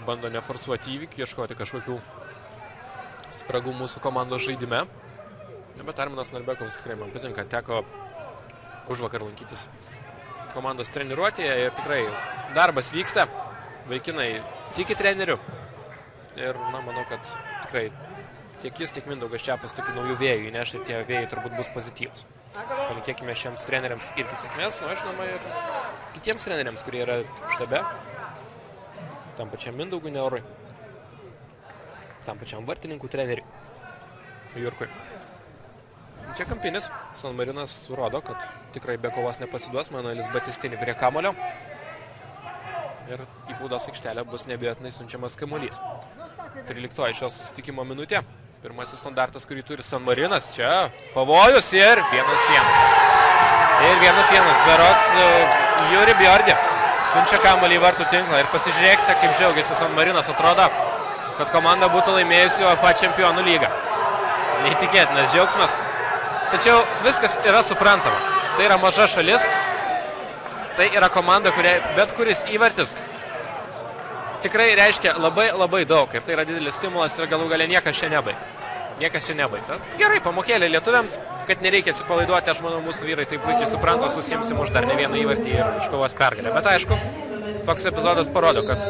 bando neforsuoti įvykių, ieškoti kažkokių spragų mūsų komandos žaidime. Bet Arminas Narbekovas tikrai man patinka, teko užvakar lankytis komandos treniruotėje ir tikrai darbas vyksta, vaikinai tiki treneriu ir manau, kad tikrai tiek jis, tiek Mindaugas Čiapas tokių naujų vėjų įneš ir tie vėjai turbūt bus pozityvus. Palinkėkime šiems treneriams irgi sėkmės, žinoma, ir kitiems treneriams, kurie yra štabe, tam pačiam Mindaugui Neorui, tam pačiam vartininkų treneriui Jurkui. Čia kampinis, San Marinas rodo, kad tikrai be kovos nepasiduos, Manuelis Batistini prie kamulio ir į baudos aikštelę bus neabejotinai siunčiamas kamuolys. 13 šios susitikimo minutė, pirmasis standartas, kurį turi San Marinas, čia pavojus ir 1-1. Ir 1-1, berods Juri Bjordi siunčia kamuolį į vartų tinklą ir pasižiūrėkite, kaip džiaugiasi San Marinas, atrodo, kad komanda būtų laimėjusi UEFA čempionų lygą. Neįtikėtinas džiaugsmas. Tačiau viskas yra suprantama. Tai yra maža šalis, tai yra komanda, kuriai bet kuris įvartis tikrai reiškia labai daug. Ir tai yra didelis stimulas ir galų gale niekas čia nebaigta. Gerai, pamokėlė lietuviams, kad nereikia atsipalaiduoti, aš manau, mūsų vyrai taip puikiai supranta, susimsim už dar ne vieną įvartį ir iškovos pergalę. Bet aišku, toks epizodas parodo, kad